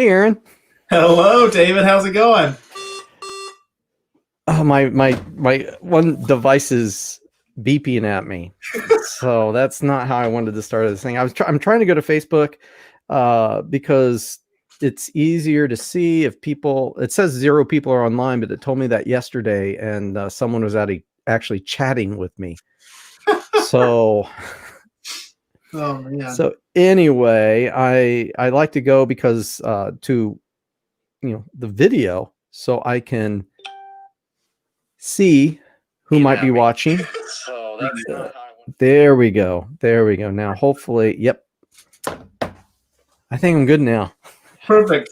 Hey, Aaron. Hello, David. How's it going? Oh, my one device is beeping at me, so that's not how I wanted to start this thing. I'm trying to go to Facebook because it's easier to see if people. It says 0 people are online, but it told me that yesterday, and someone was actually chatting with me. So. Oh man. So anyway, I like to go because to the video, so I can see who might be watching. So that's not how I want. There we go. There we go. Now, hopefully, yep. I think I'm good now. Perfect.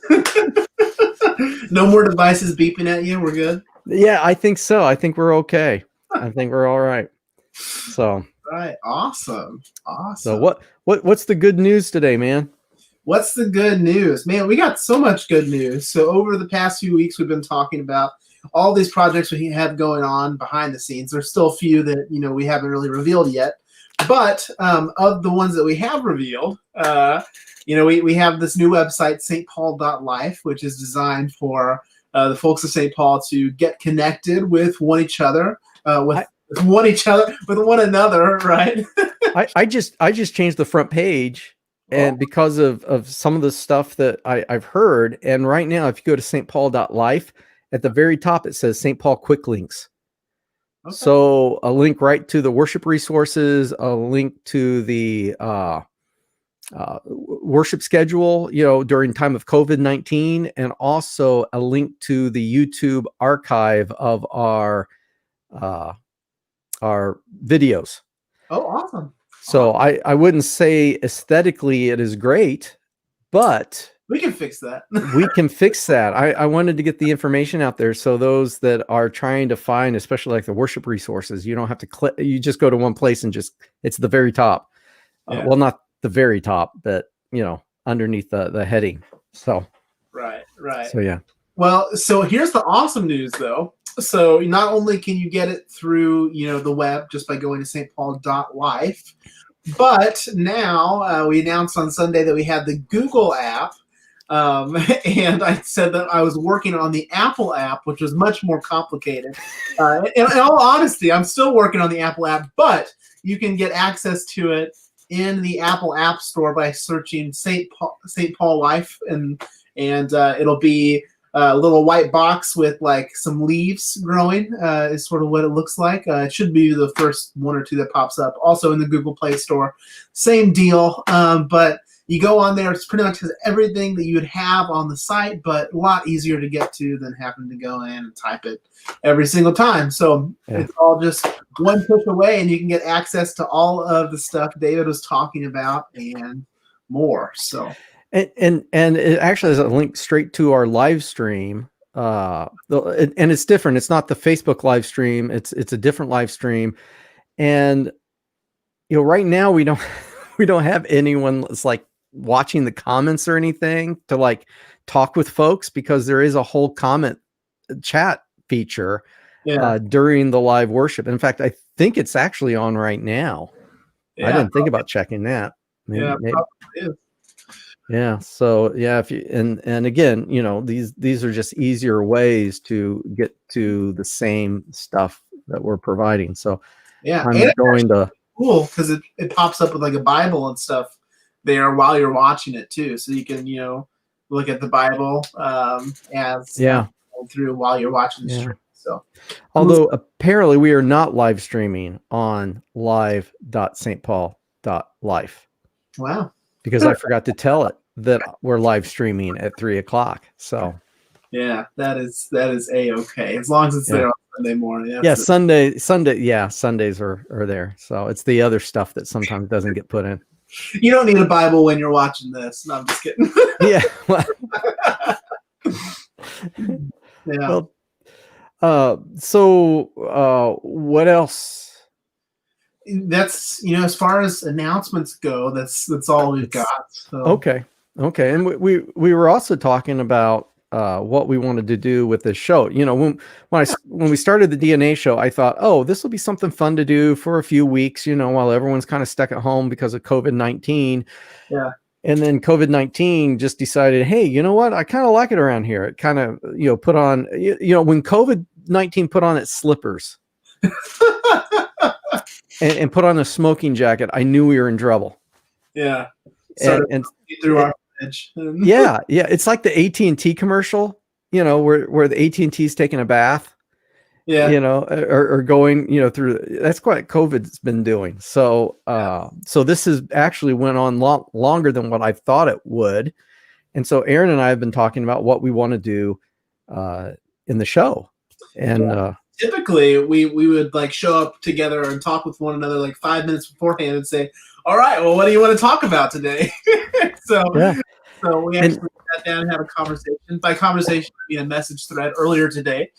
No more devices beeping at you. We're good. Yeah, I think so. I think we're okay. I think we're all right. So. Right. Awesome. So what's the good news today, man? What's the good news? Man, we got so much good news. So over the past few weeks, we've been talking about all these projects we have going on behind the scenes. There's still a few that we haven't really revealed yet. But of the ones that we have revealed, we have this new website, stpaul.life, which is designed for the folks of St. Paul to get connected with one another, right? I just changed the front page, and because of some of the stuff that I've heard, and right now, if you go to stpaul.life, at the very top it says St. Paul Quick Links. Okay. So a link right to the worship resources, a link to the worship schedule, during time of COVID-19, and also a link to the YouTube archive of our videos. Oh, awesome. So I wouldn't say aesthetically it is great, but we can fix that. We can fix that. I wanted to get the information out there so those that are trying to find, especially like the worship resources, you don't have to click. You just go to one place and it's the very top. Yeah. Well, not the very top, but underneath the heading. So right. So yeah. Well, so here's the awesome news, though. So not only can you get it through the web just by going to stpaul.life, but now we announced on Sunday that we have the Google app. And I said that I was working on the Apple app, which was much more complicated. In all honesty, I'm still working on the Apple app, but you can get access to it in the Apple App Store by searching St. Paul Life, and it'll be a little white box with like some leaves growing is sort of what it looks like. It should be the first 1 or 2 that pops up. Also in the Google Play Store, same deal. But you go on there, it's pretty much has everything that you would have on the site, but a lot easier to get to than having to go in and type it every single time. So It's all just one push away, and you can get access to all of the stuff David was talking about and more. So. And it actually has a link straight to our live stream. And it's different. It's not the Facebook live stream. It's a different live stream. And right now we don't have anyone that's like watching the comments or anything to like talk with folks, because there is a whole comment chat feature during the live worship. In fact, I think it's actually on right now. I didn't think about checking that. Maybe. Probably is. Yeah. So yeah, if you and again, these are just easier ways to get to the same stuff that we're providing. So I'm going to cool because it pops up with like a Bible and stuff there while you're watching it too, so you can look at the Bible as through while you're watching the stream. So although apparently we are not live streaming on live.stpaul.life. Wow. Because I forgot to tell it that we're live streaming at 3:00. So yeah, that is a-okay as long as it's there on Sunday morning. Yeah, Sunday. Yeah, Sundays are there. So it's the other stuff that sometimes doesn't get put in. You don't need a Bible when you're watching this. No, I'm just kidding. Yeah. Well, so what else? That's as far as announcements go, that's all we've got. So. Okay, and we were also talking about what we wanted to do with this show. When we started the DNA show, I thought, oh, this will be something fun to do for a few weeks, while everyone's kind of stuck at home because of COVID-19. Yeah. And then COVID-19 just decided, hey, you know what? I kind of like it around here. It kind of, put on, when COVID-19 put on its slippers and put on a smoking jacket, I knew we were in trouble. Yeah. And through our fridge. yeah. It's like the AT&T commercial, where the AT&T is taking a bath. Yeah. Or going, through. That's what COVID's been doing. So, so this has actually went on longer than what I thought it would. And so Aaron and I have been talking about what we want to do in the show. And typically we would like show up together and talk with one another like 5 minutes beforehand and say, all right, well, what do you want to talk about today? So we actually sat down and had a conversation. By conversation, I mean a message thread earlier today.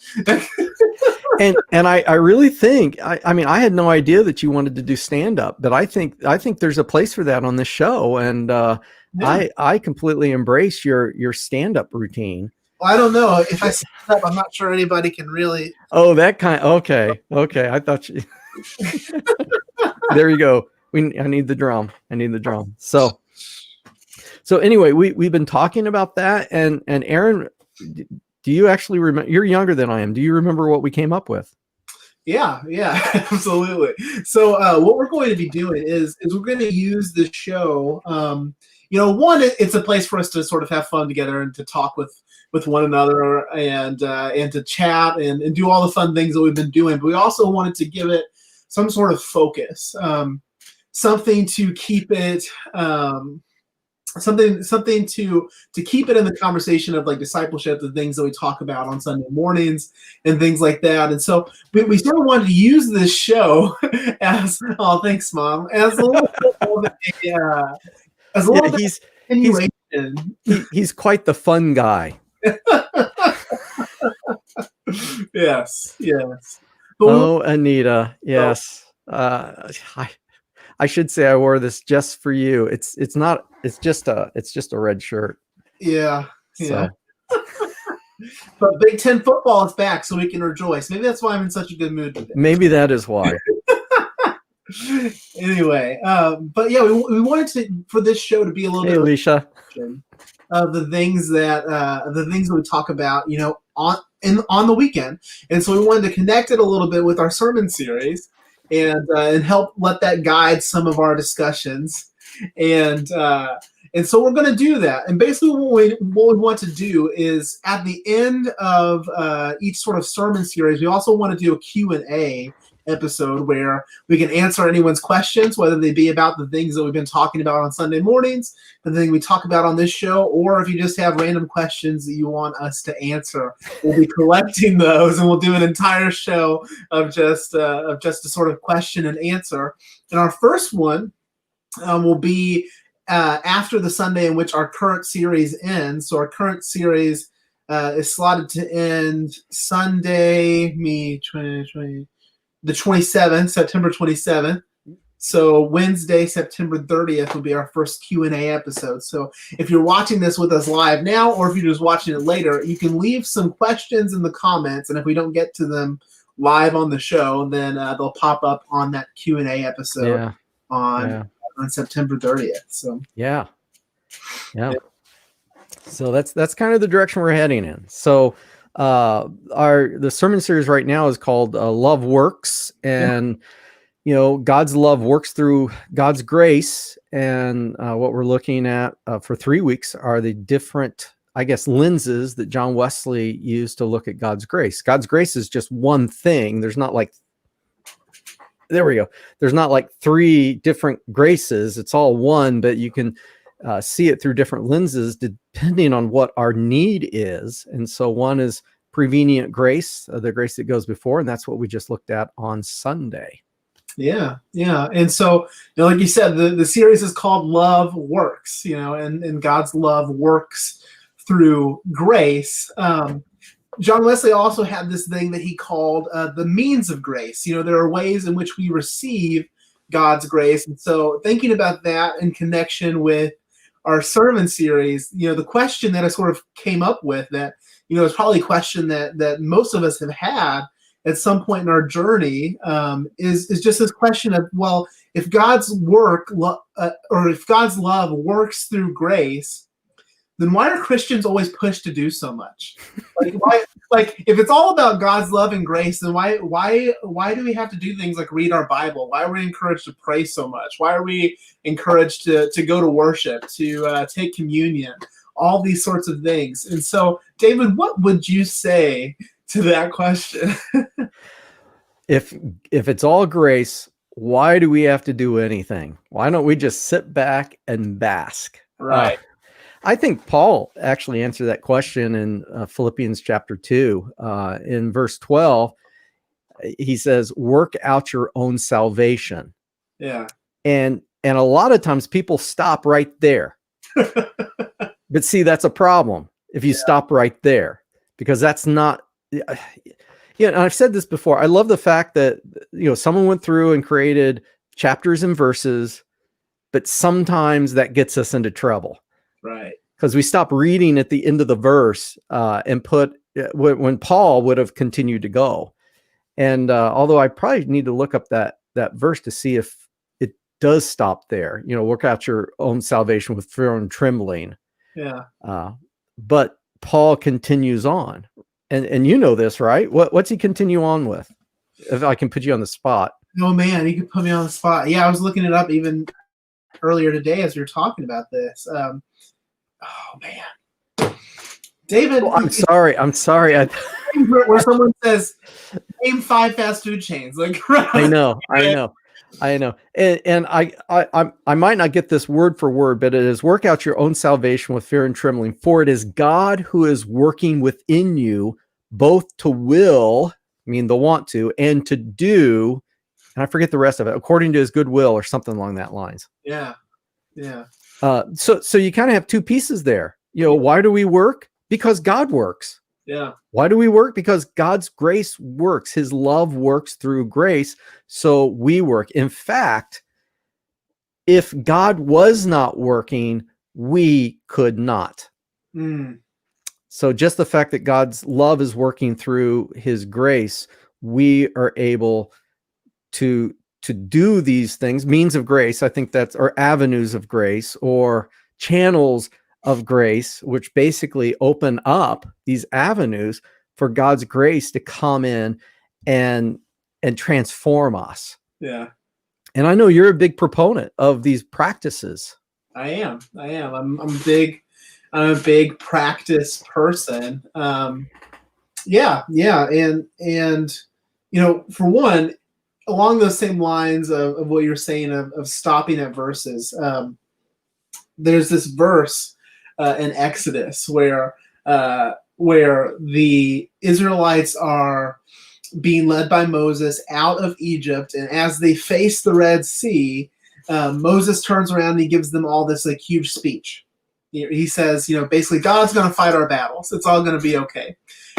And I really think, I mean, I had no idea that you wanted to do stand-up, but I think there's a place for that on this show. And I completely embrace your stand-up routine. Well, I don't know. If I stand up, I'm not sure anybody can really. Oh, that kind. Okay. I thought you. There you go. I need the drum. So anyway, we've been talking about that, and Aaron, do you actually remember? You're younger than I am. Do you remember what we came up with? Yeah, absolutely. So what we're going to be doing is we're going to use the show. One, it's a place for us to sort of have fun together and to talk with one another and to chat and do all the fun things that we've been doing. But we also wanted to give it some sort of focus, something to keep it. Something to keep it in the conversation of like discipleship, the things that we talk about on Sunday mornings and things like that. And so we sort of wanted to use this show as thanks, Mom, as a little bit of he's quite the fun guy. Yes. Oh, Anita, yes. I should say I wore this just for you. It's just a red shirt. Yeah. So. But Big Ten football is back, so we can rejoice. Maybe that's why I'm in such a good mood today. Maybe that is why. Anyway, but yeah, we wanted to for this show to be a little bit Alicia, of the things that we talk about, on the weekend, and so we wanted to connect it a little bit with our sermon series. And help let that guide some of our discussions, and so we're going to do that. And basically, what we want to do is at the end of each sort of sermon series, we also want to do a Q&A episode where we can answer anyone's questions, whether they be about the things that we've been talking about on Sunday mornings, the thing we talk about on this show, or if you just have random questions that you want us to answer, we'll be collecting those and we'll do an entire show of just a sort of question and answer. And our first one will be after the Sunday in which our current series ends. So our current series is slotted to end Sunday, the 27th, September 27th. So Wednesday, September 30th will be our first Q&A episode. So if you're watching this with us live now, or if you're just watching it later, you can leave some questions in the comments. And if we don't get to them live on the show, then they'll pop up on that Q&A episode on September 30th. So yeah. So that's kind of the direction we're heading in. So the sermon series right now is called Love Works, and God's love works through God's grace. And what we're looking at for 3 weeks are the different, I guess, lenses that John Wesley used to look at God's grace. God's grace is just one thing. There's not like there's not like 3 different graces. It's all one, but you can see it through different lenses depending on what our need is. And so one is prevenient grace, the grace that goes before, and that's what we just looked at on Sunday. Yeah. And so, like you said, the series is called Love Works, and God's love works through grace. John Wesley also had this thing that he called the means of grace. There are ways in which we receive God's grace. And so thinking about that in connection with our sermon series, the question that I sort of came up with that, is probably a question that most of us have had at some point in our journey is just this question of, well, if God's work or if God's love works through grace, then why are Christians always pushed to do so much? Like, why? Like, if it's all about God's love and grace, then why do we have to do things like read our Bible? Why are we encouraged to pray so much? Why are we encouraged to go to worship, to take communion, all these sorts of things? And so, David, what would you say to that question? If it's all grace, why do we have to do anything? Why don't we just sit back and bask? Right. I think Paul actually answered that question in Philippians chapter 2. In verse 12, he says, work out your own salvation. Yeah. And a lot of times people stop right there. But see, that's a problem if you stop right there, because that's not, and I've said this before. I love the fact that, someone went through and created chapters and verses, but sometimes that gets us into trouble. Right. Because we stop reading at the end of the verse and put when Paul would have continued to go. And although I probably need to look up that verse to see if it does stop there, work out your own salvation with fear and trembling. Yeah. But Paul continues on. And you know this, right? What's he continue on with? If I can put you on the spot. Oh, man, you could put me on the spot. Yeah, I was looking it up even earlier today as we were talking about this. Oh man, David. Oh, I'm sorry. Where someone says, "Name 5 fast food chains." Like, I know. And I might not get this word for word, but it is work out your own salvation with fear and trembling, for it is God who is working within you, both to will, I mean the want to, and to do. And I forget the rest of it, according to his good will or something along that lines. Yeah. Yeah. So you kind of have two pieces there. Why do we work? Because God works. Yeah. Why do we work? Because God's grace works. His love works through grace. So we work. In fact, if God was not working, we could not. So just the fact that God's love is working through his grace, we are able to do these things, means of grace. I think that's, or avenues of grace, or channels of grace, which basically open up these avenues for God's grace to come in and transform us. Yeah. And I know you're a big proponent of these practices. I am. I'm a big practice person. Yeah. And for one, along those same lines of what you're saying of stopping at verses, there's this verse in Exodus where the Israelites are being led by Moses out of Egypt, and as they face the Red Sea, Moses turns around and he gives them all this huge speech. He says, basically, God's going to fight our battles. It's all going to be okay.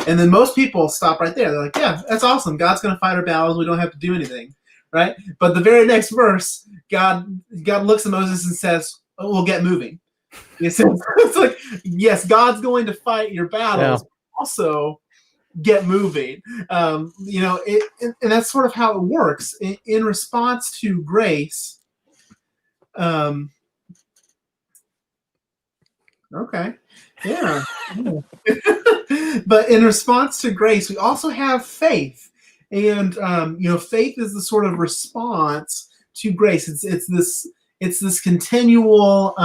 And then most people stop right there. They're like, yeah, that's awesome. God's going to fight our battles. We don't have to do anything, right? But the very next verse, God looks at Moses and says, oh, we'll get moving. It's like, yes, God's going to fight your battles. Yeah. Also, get moving. And that's sort of how it works. In response to grace, okay. Yeah. But in response to grace, we also have faith. And faith is the sort of response to grace. It's this continual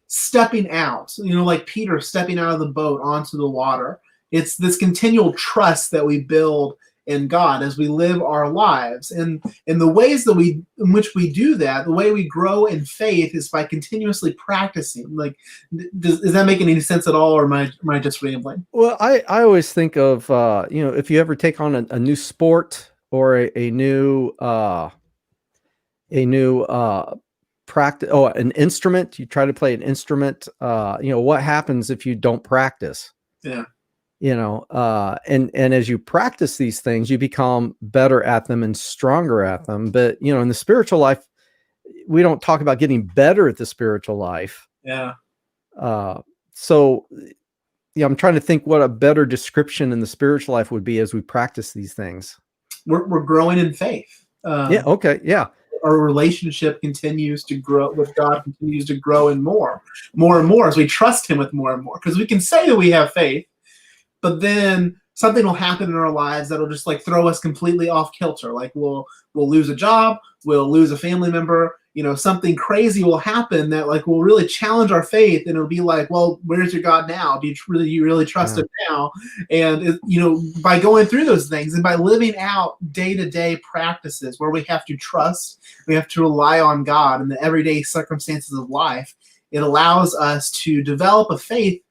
stepping out, like Peter stepping out of the boat onto the water. It's this continual trust that we build in God as we live our lives. And the ways in which we do that, the way we grow in faith is by continuously practicing. Like, does that make any sense at all, or am I just rambling? Well, I always think of, if you ever take on a new sport or a new practice, an instrument, you try to play an instrument, what happens if you don't practice? Yeah. And as you practice these things, you become better at them and stronger at them. But, in the spiritual life, we don't talk about getting better at the spiritual life. Yeah. So yeah, I'm trying to think what a better description in the spiritual life would be as we practice these things. We're growing in faith. Yeah. Okay. Yeah. Our relationship continues to grow with God, continues to grow and more and more as we trust Him with more and more. Because we can say that we have faith, but then something will happen in our lives that'll just like throw us completely off kilter. Like we'll lose a job, we'll lose a family member, something crazy will happen that like will really challenge our faith, and it'll be like, well, where's your God now? Do you really trust Him now? And by going through those things and by living out day-to-day practices where we have to trust, we have to rely on God in the everyday circumstances of life, it allows us to develop a faith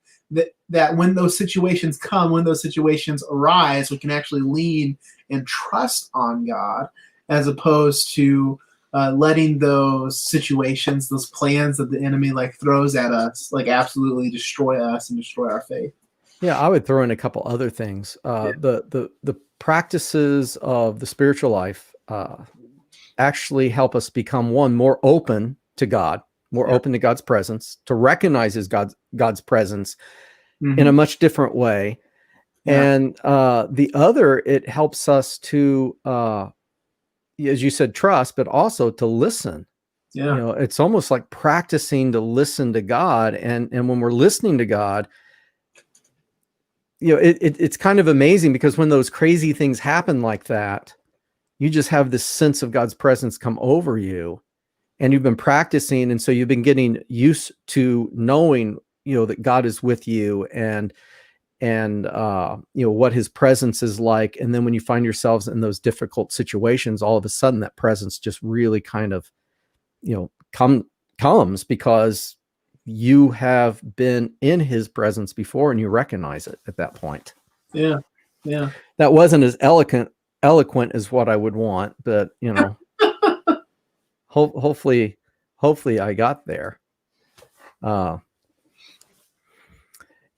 that when those situations come, when those situations arise, we can actually lean and trust on God, as opposed to letting those situations, those plans that the enemy like throws at us, like absolutely destroy us and destroy our faith. Yeah, I would throw in a couple other things. The practices of the spiritual life actually help us become more open to God, more open to God's presence, to recognize God's presence in a much different way. Yeah. And the other, it helps us to, as you said, trust, but also to listen. Yeah. It's almost like practicing to listen to God. And when we're listening to God, it's kind of amazing, because when those crazy things happen like that, you just have this sense of God's presence come over you, and you've been practicing. And so you've been getting used to knowing, that God is with you, and what His presence is like. And then when you find yourselves in those difficult situations, all of a sudden that presence just really kind of, comes because you have been in His presence before and you recognize it at that point. Yeah. Yeah. That wasn't as eloquent as what I would want, but hopefully I got there.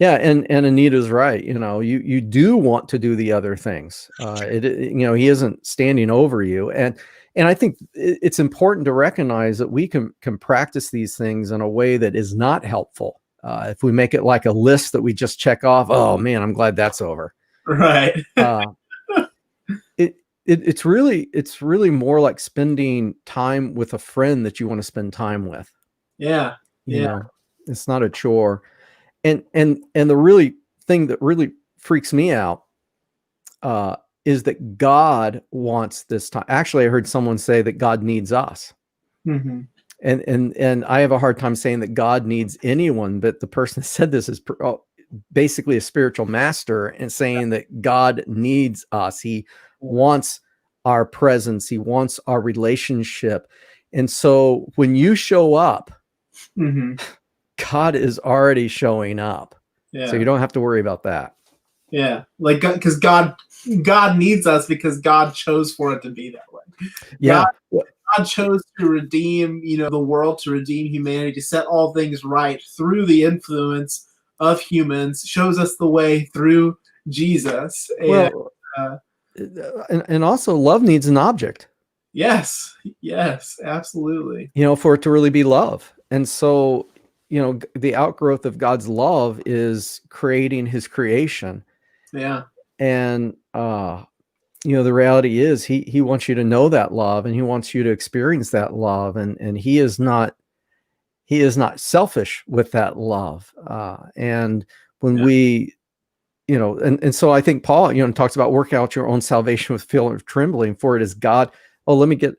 Yeah, and Anita's right. You do want to do the other things. He isn't standing over you, and I think it's important to recognize that we can practice these things in a way that is not helpful. If we make it like a list that we just check off, oh man, I'm glad that's over. Right. It's really more like spending time with a friend that you want to spend time with. Yeah. It's not a chore. And the really thing that really freaks me out is that God wants this time. Actually, I heard someone say that God needs us. Mm-hmm. And I have a hard time saying that God needs anyone, but the person that said this is basically a spiritual master, and saying that God needs us. He wants our presence. He wants our relationship. And so when you show up, God is already showing up. Yeah. So you don't have to worry about that. Yeah. Like, because God needs us because God chose for it to be that way. Yeah. God chose to redeem, the world, to redeem humanity, to set all things right through the influence of humans, shows us the way through Jesus. And also love needs an object. Yes, absolutely. For it to really be love. And so, the outgrowth of God's love is creating His creation. Yeah. And, the reality is he wants you to know that love, and He wants you to experience that love. And He is not selfish with that love. And when we, and so I think Paul, talks about work out your own salvation with fear and trembling, for it is God. Oh, let me get,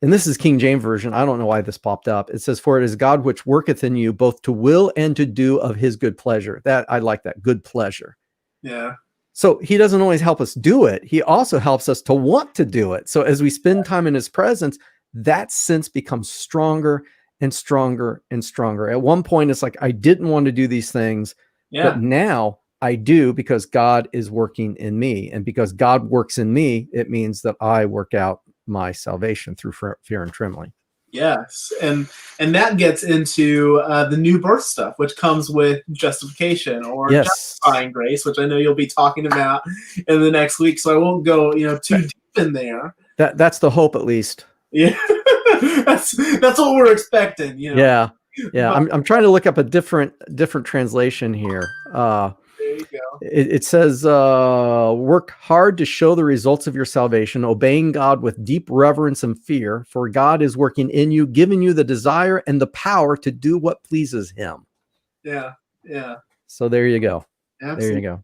and this is King James Version. I don't know why this popped up. It says, for it is God which worketh in you both to will and to do of His good pleasure. That I like that, good pleasure. Yeah. So He doesn't always help us do it. He also helps us to want to do it. So as we spend time in His presence, that sense becomes stronger and stronger and stronger. At one point, it's like, I didn't want to do these things, but now I do, because God is working in me. And because God works in me, it means that I work out my salvation through fear and trembling. Yes. And that gets into the new birth stuff, which comes with justification or justifying grace, which I know you'll be talking about in the next week. So I won't go, too deep in there. That's the hope, at least. Yeah. that's what we're expecting, Yeah. Yeah, But I'm trying to look up a different translation here. there you go. It says, work hard to show the results of your salvation, obeying God with deep reverence and fear, for God is working in you, giving you the desire and the power to do what pleases him. Yeah, yeah, So there you go. absolutely. There you go.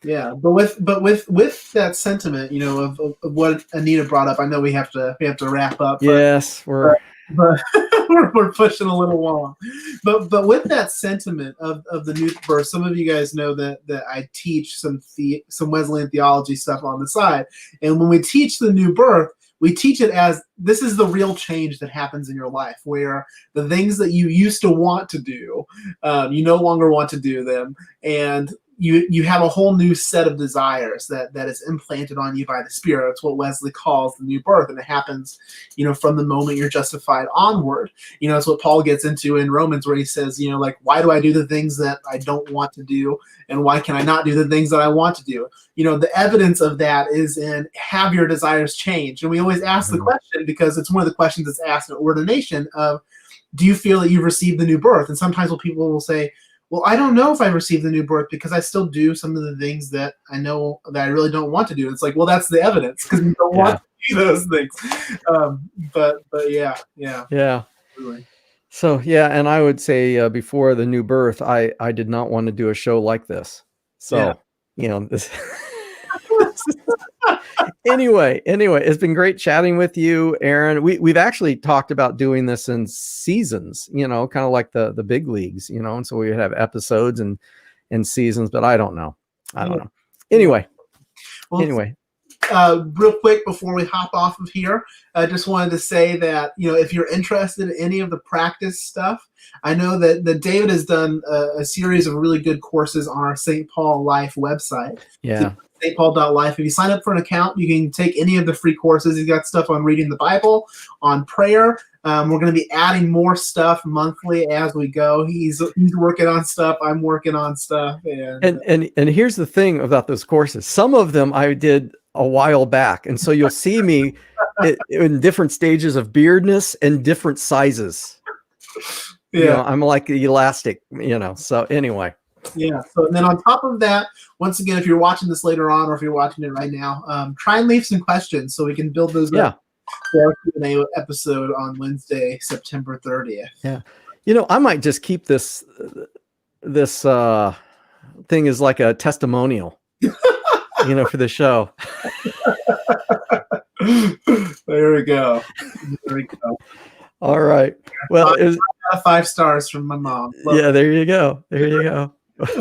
Yeah, but with that sentiment, of what Anita brought up, I know we have to wrap up. Yes, But we're pushing a little long. But with that sentiment of the new birth, some of you guys know that I teach some Wesleyan theology stuff on the side, and when we teach the new birth, we teach it as this is the real change that happens in your life, where the things that you used to want to do, you no longer want to do them, and you have a whole new set of desires that is implanted on you by the Spirit. It's what Wesley calls the new birth, and it happens, from the moment you're justified onward. It's what Paul gets into in Romans, where he says, like, why do I do the things that I don't want to do, and why can I not do the things that I want to do? The evidence of that is in have your desires changed, and we always ask the question because it's one of the questions that's asked in ordination of, do you feel that you've received the new birth? And sometimes people will say, well, I don't know if I received the new birth because I still do some of the things that I know that I really don't want to do. It's like, well, that's the evidence because you don't want to do those things. But yeah. Absolutely. So yeah, and I would say before the new birth, I did not want to do a show like this. So this. Anyway, it's been great chatting with you, Aaron. We've actually talked about doing this in seasons, kind of like the big leagues, and so we would have episodes and seasons, but I don't know. Anyway. Real quick before we hop off of here, I just wanted to say that, if you're interested in any of the practice stuff, I know that David has done a series of really good courses on our St. Paul Life website. Yeah. stpaul.life. If you sign up for an account, you can take any of the free courses. He's got stuff on reading the Bible, on prayer. We're going to be adding more stuff monthly as we go. He's working on stuff. I'm working on stuff. And here's the thing about those courses. Some of them I did a while back. And so you'll see me in different stages of beardness and different sizes. Yeah. I'm like elastic, so anyway. Yeah. So and then on top of that, once again, if you're watching this later on or if you're watching it right now, try and leave some questions so we can build those up for our Q&A episode on Wednesday, September 30th. Yeah. I might just keep this thing as like a testimonial, for the show. There we go. All right. Well, it was 5 stars from my mom. Yeah, there you go.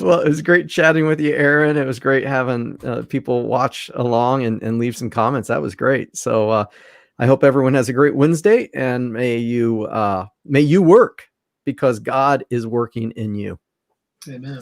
Well, it was great chatting with you, Aaron. It was great having people watch along and leave some comments. That was great. So I hope everyone has a great Wednesday, and may you work because God is working in you. Amen.